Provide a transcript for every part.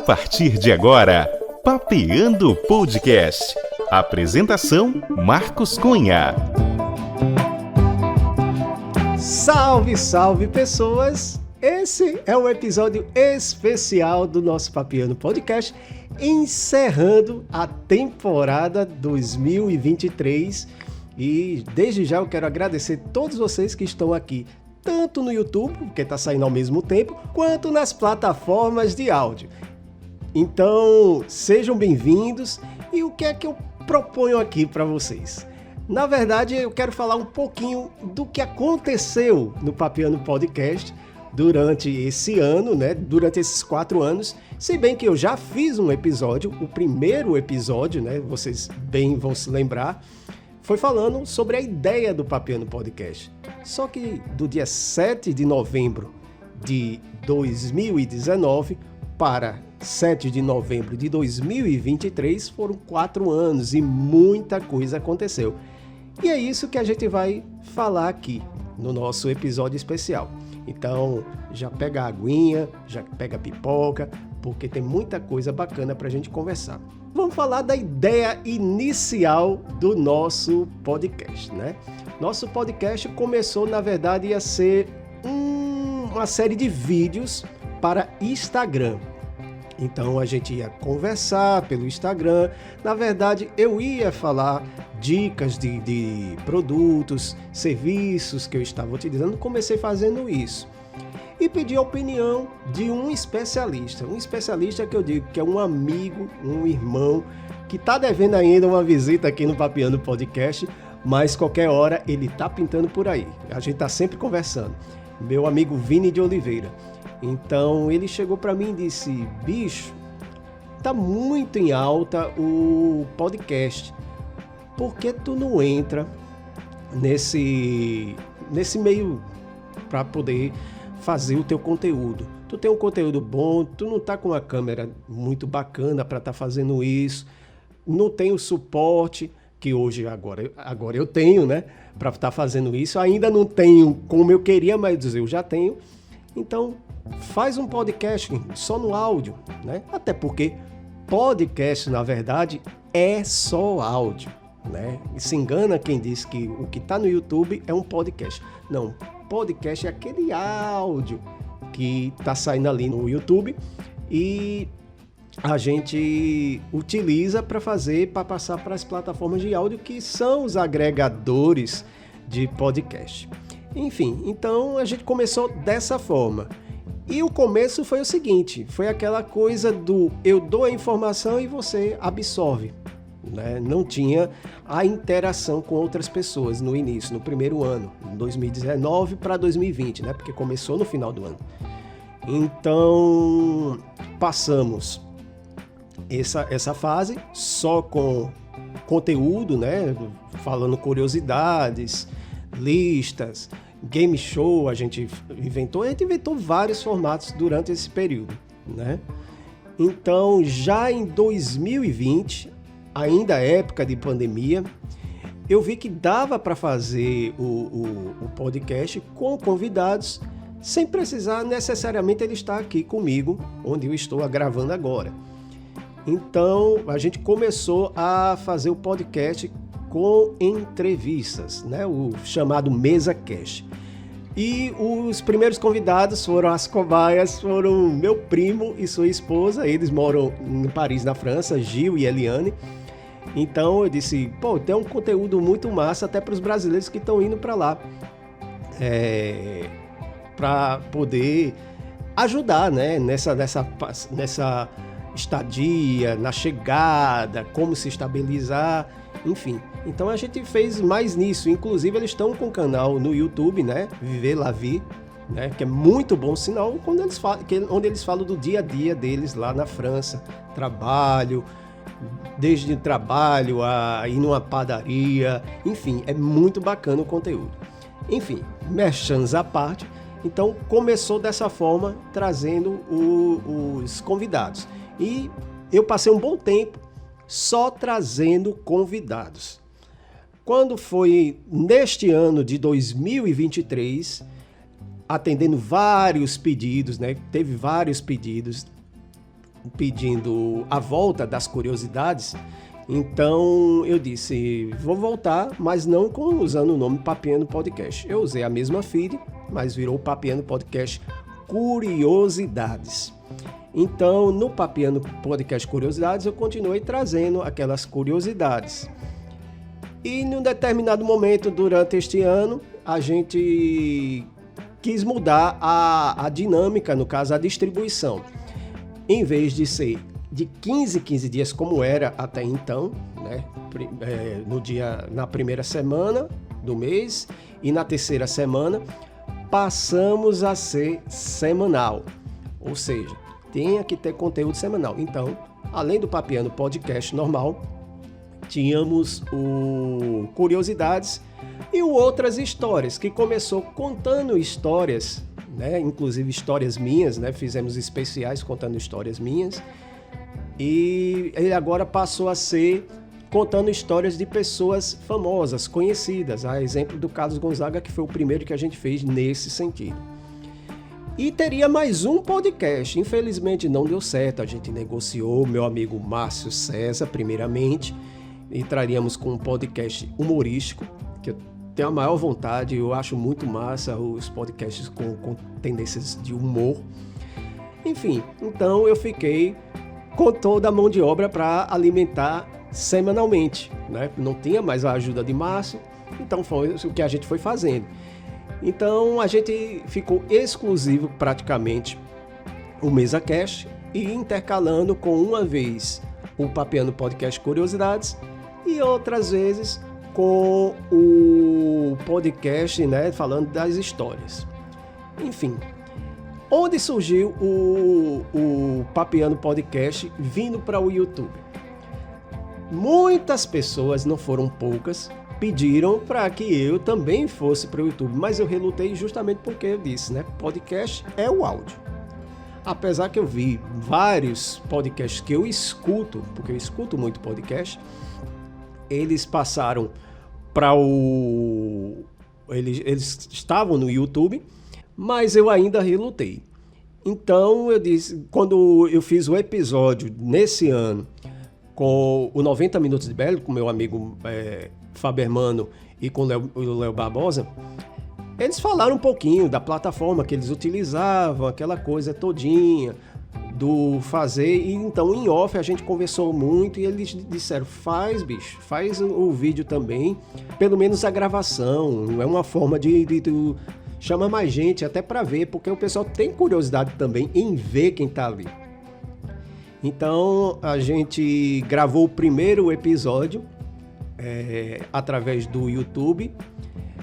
partir de agora, Papeando Podcast. Apresentação, Marcos Cunha. Salve, salve pessoas! Esse é um episódio especial do nosso Papeando Podcast, encerrando a temporada 2023. E desde já eu quero agradecer a todos vocês que estão aqui, tanto no YouTube, porque está saindo ao mesmo tempo, quanto nas plataformas de áudio. Então, sejam bem-vindos. E o que é que eu proponho aqui para vocês? Na verdade, eu quero falar um pouquinho do que aconteceu no Papeando Podcast durante esse ano, né? Durante esses 4 anos. Se bem que eu já fiz um episódio, o primeiro episódio, né? Vocês bem vão se lembrar, foi falando sobre a ideia do Papeando Podcast. Só que do dia 7 de novembro de 2019 para 7 de novembro de 2023 foram 4 anos e muita coisa aconteceu. E é isso que a gente vai falar aqui no nosso episódio especial. Então, já pega a aguinha, já pega a pipoca, porque tem muita coisa bacana pra gente conversar. Vamos falar da ideia inicial do nosso podcast, né? Nosso podcast começou, na verdade, a ser uma série de vídeos para Instagram. Então a gente ia conversar pelo Instagram. Na verdade, eu ia falar dicas de produtos, serviços que eu estava utilizando. Comecei fazendo isso. E pedi a opinião de um especialista. Um especialista que eu digo que é um amigo, um irmão, que está devendo ainda uma visita aqui no Papeando Podcast, mas qualquer hora ele está pintando por aí. A gente está sempre conversando. Meu amigo Vini de Oliveira. Então ele chegou para mim e disse: bicho, tá muito em alta o podcast. Por que tu não entra nesse meio para poder fazer o teu conteúdo? Tu tem um conteúdo bom, tu não tá com uma câmera muito bacana para estar fazendo isso, não tem o suporte que hoje agora eu tenho, né, para estar fazendo isso. Ainda não tenho como eu queria, mas eu já tenho. Então faz um podcast só no áudio, né? Até porque podcast, na verdade, é só áudio, né? E se engana quem diz que o que está no YouTube é um podcast. Não, podcast é aquele áudio que está saindo ali no YouTube e a gente utiliza para passar para as plataformas de áudio que são os agregadores de podcast. Enfim, então a gente começou dessa forma. E o começo foi o seguinte, foi aquela coisa do eu dou a informação e você absorve, né? Não tinha a interação com outras pessoas no início, no primeiro ano, 2019 para 2020, né? Porque começou no final do ano. Então, passamos essa fase só com conteúdo, né? Falando curiosidades, listas, game show, a gente inventou vários formatos durante esse período, né? Então, já em 2020, ainda época de pandemia, eu vi que dava para fazer o podcast com convidados, sem precisar necessariamente ele estar aqui comigo, onde eu estou gravando agora. Então, a gente começou a fazer o podcast com entrevistas, né? O chamado Mesa Cast. E os primeiros convidados foram as cobaias, foram meu primo e sua esposa. Eles moram em Paris, na França, Gil e Eliane. Então eu disse, tem um conteúdo muito massa até para os brasileiros que estão indo para lá, para poder ajudar, né? nessa estadia, na chegada, como se estabilizar, enfim. Então a gente fez mais nisso. Inclusive eles estão com um canal no YouTube, né? Viver La Vie, né? Que é muito bom sinal onde eles falam do dia a dia deles lá na França. Trabalho, desde trabalho a ir numa padaria, enfim, é muito bacana o conteúdo. Enfim, merchans à parte. Então começou dessa forma, trazendo os convidados. E eu passei um bom tempo só trazendo convidados. Quando foi neste ano de 2023, atendendo vários pedidos, né? Teve vários pedidos pedindo a volta das curiosidades. Então eu disse, vou voltar, mas não usando o nome Papeando Podcast. Eu usei a mesma feed, mas virou Papeando Podcast Curiosidades. Então, no Papeando Podcast Curiosidades, eu continuei trazendo aquelas curiosidades. E num determinado momento, durante este ano, a gente quis mudar a dinâmica, no caso, a distribuição. Em vez de ser de 15 dias, como era até então, né? Na primeira semana do mês e na terceira semana, passamos a ser semanal. Ou seja, tinha que ter conteúdo semanal. Então, além do Papeando Podcast normal, tínhamos o Curiosidades e o Outras Histórias, que começou contando histórias, né? Inclusive histórias minhas, né? Fizemos especiais contando histórias minhas. E ele agora passou a ser contando histórias de pessoas famosas, conhecidas. A exemplo do Carlos Gonzaga, que foi o primeiro que a gente fez nesse sentido. E teria mais um podcast. Infelizmente não deu certo. A gente negociou, meu amigo Márcio César, primeiramente, e traríamos com um podcast humorístico, que eu tenho a maior vontade. Eu acho muito massa os podcasts com tendências de humor. Enfim, então eu fiquei com toda a mão de obra para alimentar semanalmente, né? Não tinha mais a ajuda de Márcio, então foi o que a gente foi fazendo. Então a gente ficou exclusivo praticamente o MesaCast e intercalando com uma vez o Papeando Podcast Curiosidades e outras vezes com o podcast, né, falando das histórias. Enfim, onde surgiu o Papeando Podcast vindo para o YouTube? Muitas pessoas, não foram poucas, pediram para que eu também fosse para o YouTube, mas eu relutei justamente porque eu disse, né? Podcast é o áudio. Apesar que eu vi vários podcasts que eu escuto, porque eu escuto muito podcast, eles passaram para Eles estavam no YouTube, mas eu ainda relutei. Então eu disse, quando eu fiz o episódio nesse ano com o 90 Minutos de Belo, com meu amigo Fabermano e com o Léo Barbosa, eles falaram um pouquinho da plataforma que eles utilizavam, aquela coisa todinha do fazer, e então em off a gente conversou muito e eles disseram, faz o vídeo também, pelo menos a gravação, não é uma forma de chama mais gente até para ver, porque o pessoal tem curiosidade também em ver quem tá ali. Então a gente gravou o primeiro episódio através do YouTube,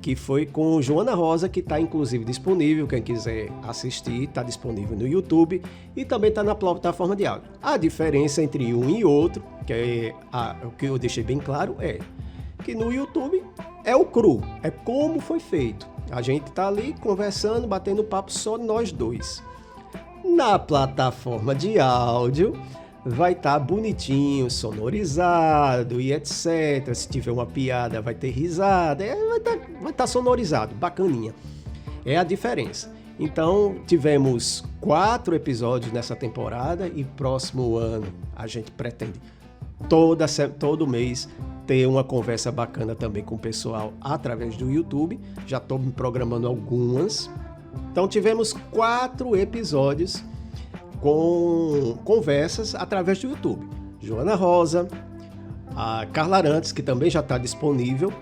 que foi com Joana Rosa, que está inclusive disponível, quem quiser assistir, está disponível no YouTube e também está na plataforma de áudio. A diferença entre um e outro, o que eu deixei bem claro, é que no YouTube é o cru, é como foi feito. A gente está ali conversando, batendo papo só nós dois. Na plataforma de áudio vai estar bonitinho, sonorizado e etc. Se tiver uma piada vai ter risada, vai estar sonorizado, bacaninha. É a diferença. Então tivemos 4 episódios nessa temporada e próximo ano a gente pretende todo mês ter uma conversa bacana também com o pessoal através do YouTube. Já estou me programando algumas. Então tivemos 4 episódios com conversas através do YouTube. Joana Rosa, a Carla Arantes, que também já está disponível,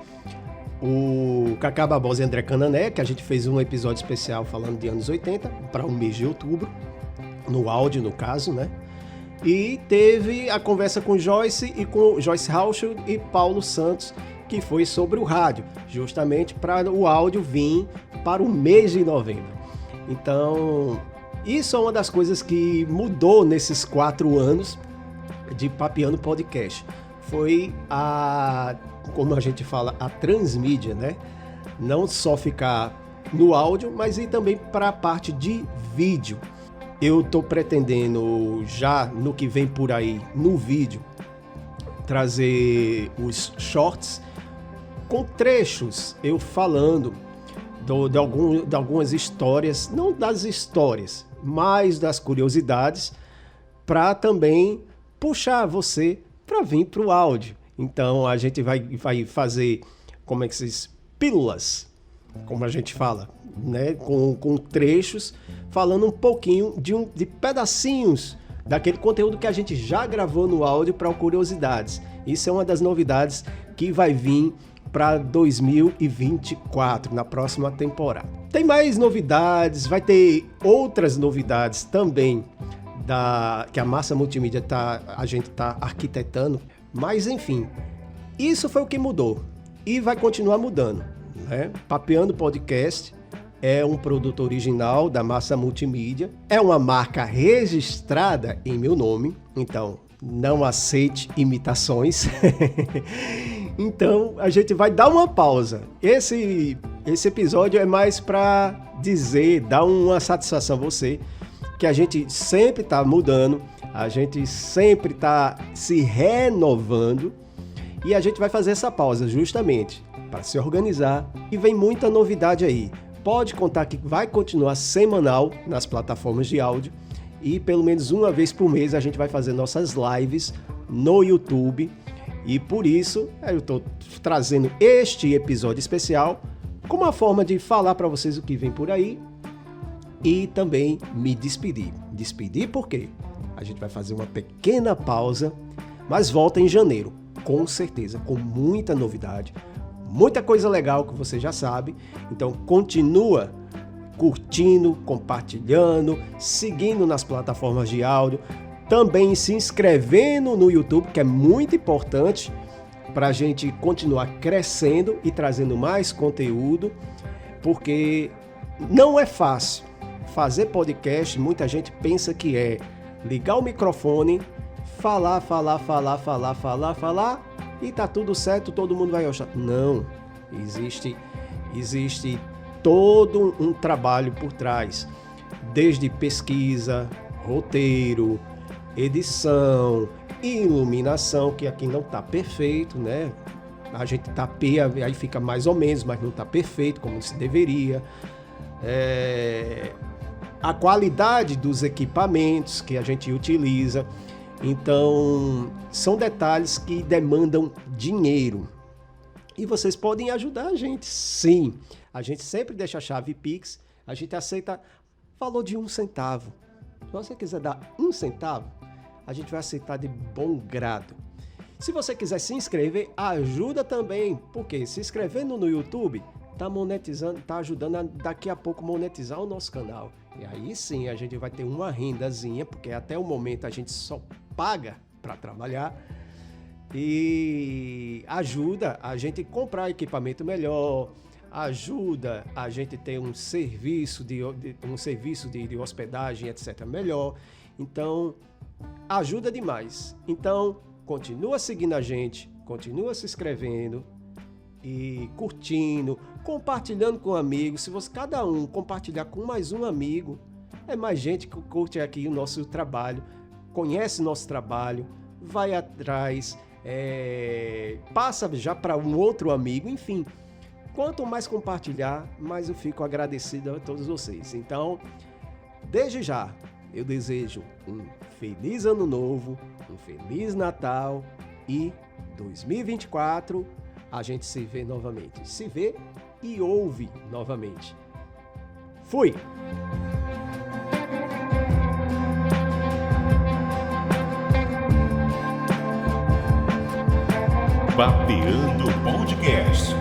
o Cacá Barbosa e André Canané, que a gente fez um episódio especial falando de anos 80, para o mês de outubro, no áudio no caso, né? E teve a conversa com Joyce Rauschel e Paulo Santos, que foi sobre o rádio, justamente para o áudio vir para o mês de novembro. Então, isso é uma das coisas que mudou nesses 4 anos de Papeando Podcast. Foi como a gente fala, a transmídia, né? Não só ficar no áudio, mas ir também para a parte de vídeo. Eu estou pretendendo já no que vem por aí, no vídeo, trazer os shorts com trechos, eu falando de algumas histórias, não das histórias, mas das curiosidades para também puxar você para vir para o áudio. Então a gente vai fazer, como é que se diz? Pílulas, como a gente fala, né? Com trechos, falando um pouquinho de pedacinhos daquele conteúdo que a gente já gravou no áudio para curiosidades. Isso é uma das novidades que vai vir para 2024, na próxima temporada. Tem mais novidades, vai ter outras novidades também que a Massa Multimídia a gente está arquitetando, mas enfim, isso foi o que mudou e vai continuar mudando, né? Papeando Podcast é um produto original da Massa Multimídia, é uma marca registrada em meu nome, então não aceite imitações. Então a gente vai dar uma pausa. Esse episódio é mais para dar uma satisfação a você, que a gente sempre está mudando, a gente sempre está se renovando e a gente vai fazer essa pausa justamente para se organizar e vem muita novidade aí. Pode contar que vai continuar semanal nas plataformas de áudio e pelo menos uma vez por mês a gente vai fazer nossas lives no YouTube e por isso eu estou trazendo este episódio especial como uma forma de falar para vocês o que vem por aí e também me despedir. Despedir por quê? A gente vai fazer uma pequena pausa, mas volta em janeiro, com certeza, com muita novidade, muita coisa legal que você já sabe. Então continua curtindo, compartilhando, seguindo nas plataformas de áudio, também se inscrevendo no YouTube, que é muito importante para a gente continuar crescendo e trazendo mais conteúdo, porque não é fácil. Fazer podcast, muita gente pensa que é ligar o microfone, falar e tá tudo certo, todo mundo vai gostar. Não, existe todo um trabalho por trás, desde pesquisa, roteiro, edição, iluminação, que aqui não tá perfeito, né? A gente tapeia, aí fica mais ou menos, mas não tá perfeito como se deveria. A qualidade dos equipamentos que a gente utiliza. Então, são detalhes que demandam dinheiro. E vocês podem ajudar a gente, sim. A gente sempre deixa a chave Pix, a gente aceita valor de 1 centavo. Se você quiser dar 1 centavo, a gente vai aceitar de bom grado. Se você quiser se inscrever, ajuda também, porque se inscrevendo no YouTube, tá monetizando, tá ajudando a daqui a pouco monetizar o nosso canal. E aí sim a gente vai ter uma rendazinha, porque até o momento a gente só paga para trabalhar e ajuda a gente comprar equipamento melhor, ajuda a gente ter um serviço de hospedagem, etc. melhor. Então, ajuda demais. Então, continua seguindo a gente, continua se inscrevendo e curtindo, compartilhando com amigos. Se você cada um compartilhar com mais um amigo, é mais gente que curte aqui o nosso trabalho, conhece nosso trabalho, vai atrás, passa já para um outro amigo, enfim. Quanto mais compartilhar, mais eu fico agradecido a todos vocês. Então, desde já, eu desejo um feliz ano novo, um feliz Natal e 2024 a gente se vê novamente. Se vê e ouve novamente. Fui! Papeando Podcast.